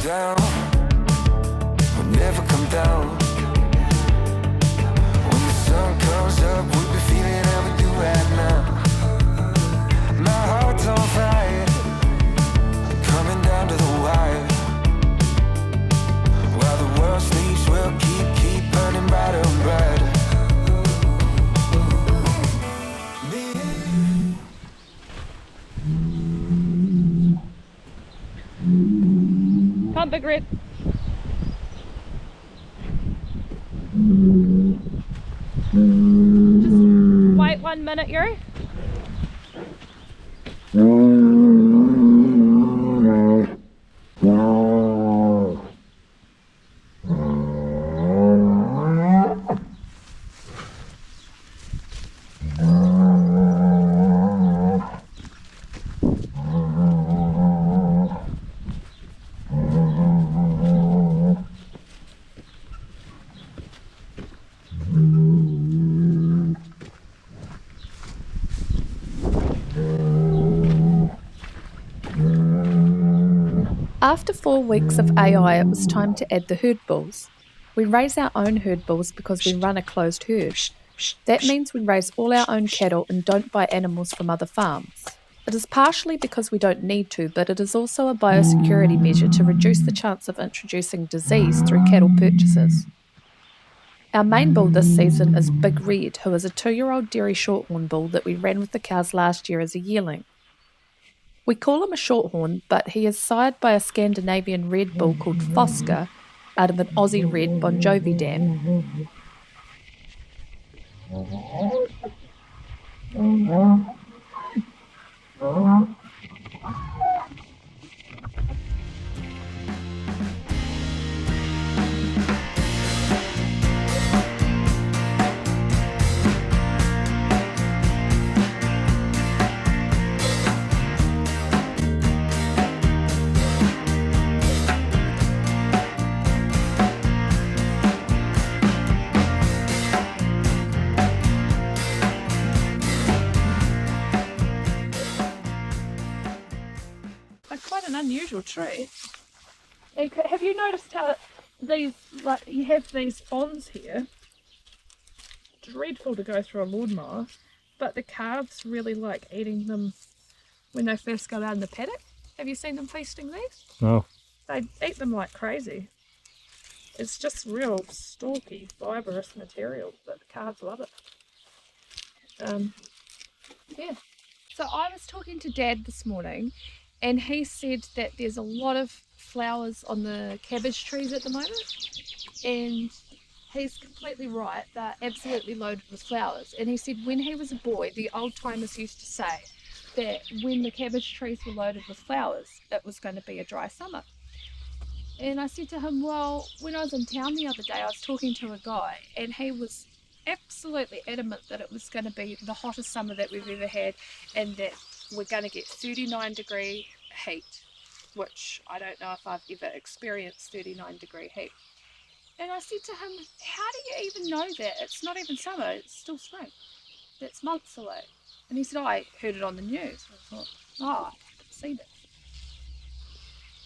down, will never come down. When the sun comes up, we'll be feeling how we do right now. My heart's on fire, coming down to the wire. While the world sleeps, we'll keep burning brighter and brighter. Come, Big Red. Just wait 1 minute, Yuri. After 4 weeks of AI, it was time to add the herd bulls. We raise our own herd bulls because we run a closed herd. That means we raise all our own cattle and don't buy animals from other farms. It is partially because we don't need to, but it is also a biosecurity measure to reduce the chance of introducing disease through cattle purchases. Our main bull this season is Big Red, who is a 2-year-old dairy shorthorn bull that we ran with the cows last year as a yearling. We call him a shorthorn, but he is sired by a Scandinavian red bull called Fosker out of an Aussie red Bon Jovi dam. Quite an unusual tree. Have you noticed how these, like, you have these fronds here? Dreadful to go through a lawnmower, but the calves really like eating them when they first go out in the paddock. Have you seen them feasting these? No. They eat them like crazy. It's just real stalky, fibrous material, but the calves love it. Yeah. So I was talking to Dad this morning, and he said that there's a lot of flowers on the cabbage trees at the moment, and he's completely right. They're absolutely loaded with flowers. And he said when he was a boy, the old timers used to say that when the cabbage trees were loaded with flowers, it was going to be a dry summer. And I said to him, well, when I was in town the other day, I was talking to a guy, and he was absolutely adamant that it was going to be the hottest summer that we've ever had, and that we're going to get 39-degree heat, which I don't know if I've ever experienced 39-degree heat. And I said to him, how do you even know that? It's not even summer, it's still spring. That's months away. And he said, oh, I heard it on the news. I thought, oh, I haven't seen it.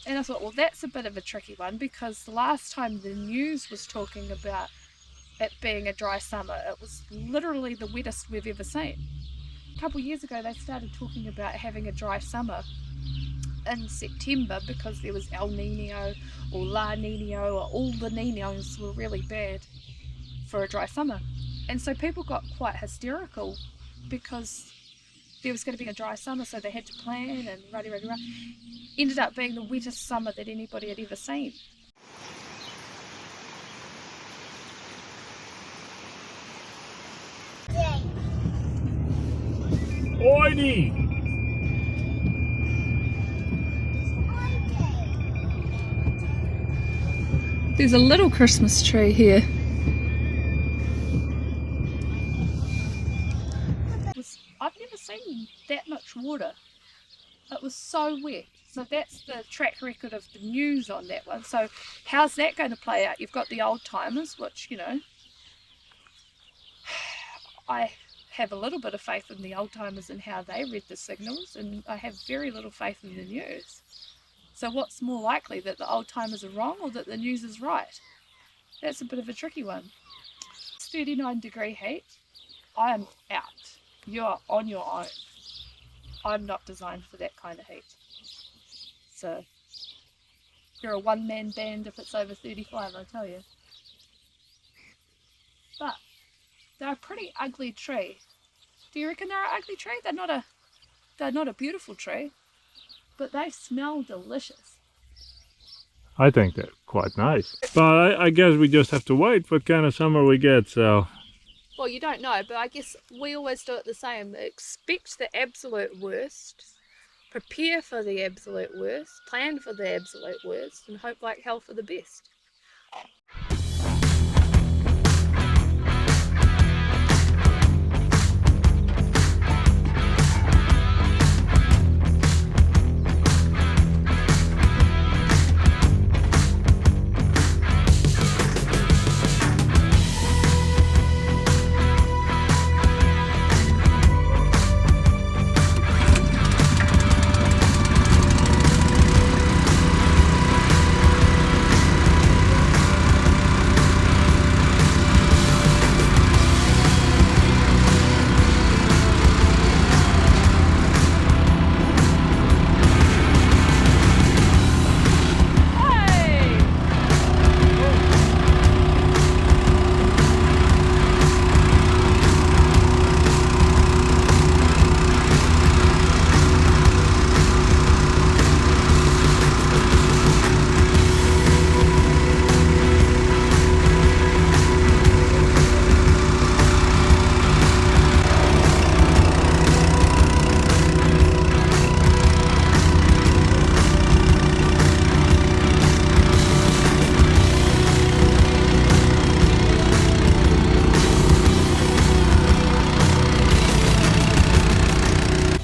And I thought, well, that's a bit of a tricky one, because the last time the news was talking about it being a dry summer, it was literally the wettest we've ever seen. A couple of years ago, they started talking about having a dry summer in September because there was El Nino or La Nino, or all the Ninos were really bad for a dry summer. And so people got quite hysterical because there was going to be a dry summer, so they had to plan and rah. Ended up being the wettest summer that anybody had ever seen. Oiny! There's a little Christmas tree here. I've never seen that much water. It was so wet. So that's the track record of the news on that one. So how's that going to play out? You've got the old timers, which, you know, I have a little bit of faith in the old timers and how they read the signals, and I have very little faith in the news. So what's more likely, that the old timers are wrong or that the news is right? That's a bit of a tricky one. It's 39-degree heat. I am out. You are on your own. I'm not designed for that kind of heat. So you're a one-man band if it's over 35, I tell you. But they're a pretty ugly tree. Do you reckon they're an ugly tree? They're not a beautiful tree, but they smell delicious. I think they're quite nice. But I guess we just have to wait what kind of summer we get, so... Well, you don't know, but I guess we always do it the same. Expect the absolute worst, prepare for the absolute worst, plan for the absolute worst, and hope like hell for the best.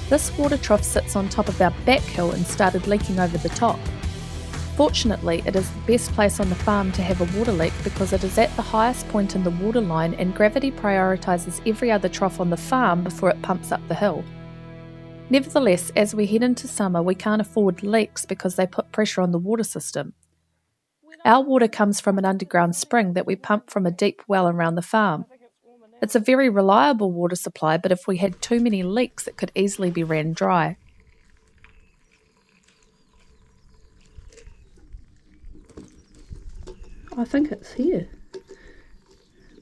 This water trough sits on top of our back hill and started leaking over the top. Fortunately, it is the best place on the farm to have a water leak because it is at the highest point in the water line and gravity prioritises every other trough on the farm before it pumps up the hill. Nevertheless, as we head into summer, we can't afford leaks because they put pressure on the water system. Our water comes from an underground spring that we pump from a deep well around the farm. It's a very reliable water supply, but if we had too many leaks, it could easily be ran dry. I think it's here.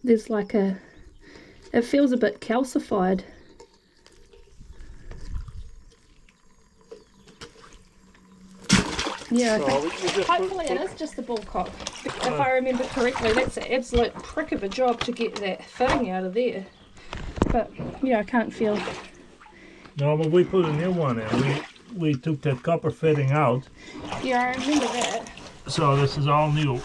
There's like it feels a bit calcified. Yeah, I think hopefully it is just the bull cock. If I remember correctly, that's an absolute prick of a job to get that fitting out of there. But yeah, I can't feel. No, but we put a new one in. We took that copper fitting out. Yeah, I remember that. So this is all new.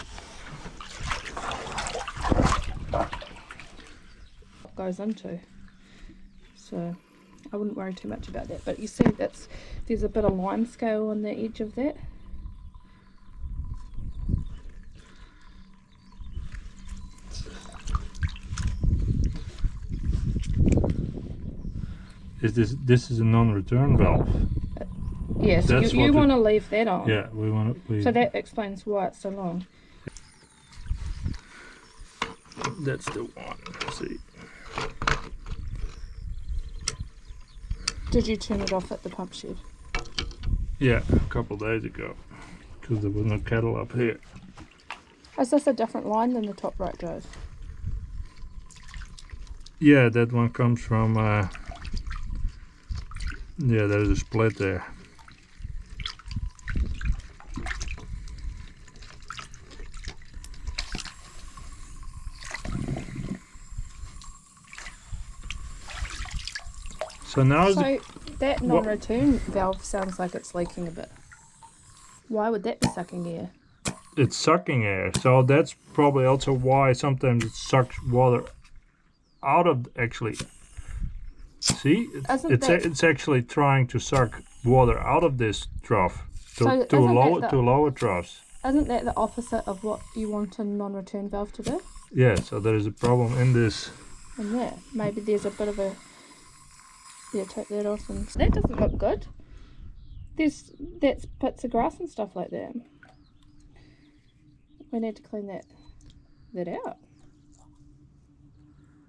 Goes into. So I wouldn't worry too much about that. But you see there's a bit of lime scale on the edge of that. This is a non-return valve. Yeah, so you want to leave that on. Yeah, we want to. So that explains why it's so long. That's the one. Let's see. Did you turn it off at the pump shed? Yeah, a couple of days ago, because there was no kettle up here. Is this a different line than the top right drove? Yeah, that one comes from. Yeah, there's a split there. So now that non-return valve sounds like it's leaking a bit. Why would that be sucking air? it's sucking air, so that's probably also why sometimes it sucks water out of. Actually, see, it's actually trying to suck water out of this trough to lower troughs. Isn't that the opposite of what you want a non-return valve to do? Yeah, so there is a problem in this. And there, maybe there's a bit of a. Yeah, take that off, and that doesn't look good. That's bits of grass and stuff like that. We need to clean that out.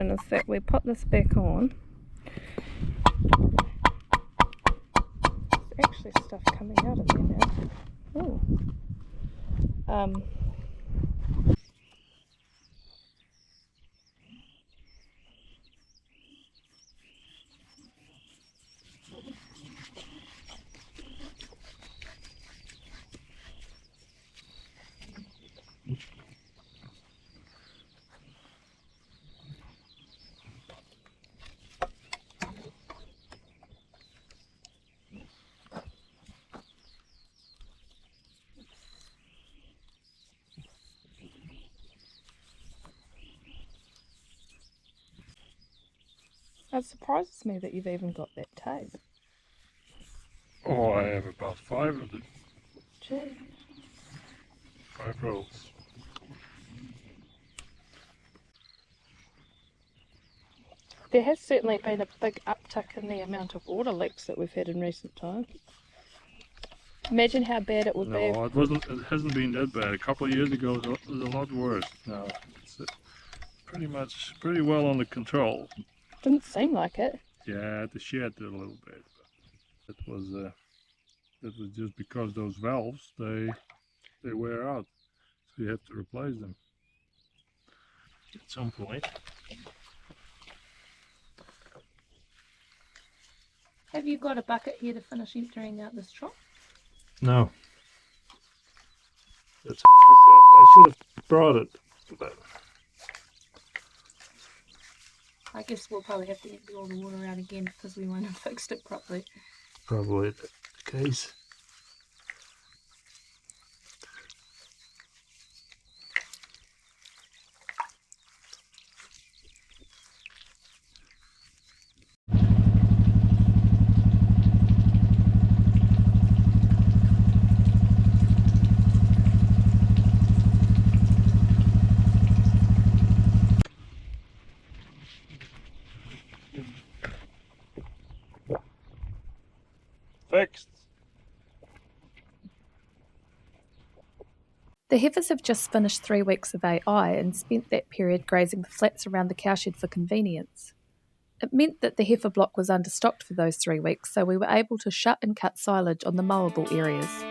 And is that we put this back on. There's actually stuff coming out of there now. Oh. It surprises me that you've even got that tape. Oh, I have about 5 of them. Gee. 5 rolls. There has certainly been a big uptick in the amount of water leaks that we've had in recent times. Imagine how bad it would be. No, it hasn't been that bad. A couple of years ago it was a lot worse. Now it's pretty well under control. Didn't seem like it. Yeah, at the shed a little bit. But that was just because those valves they wear out, so you have to replace them at some point. Have you got a bucket here to finish emptying out this trough? No. That's I should have brought it. But I guess we'll probably have to empty all the water out again because we won't have fixed it properly. probably the case. Fixed. The heifers have just finished 3 weeks of AI and spent that period grazing the flats around the cowshed for convenience. It meant that the heifer block was understocked for those 3 weeks, so we were able to shut and cut silage on the mowable areas.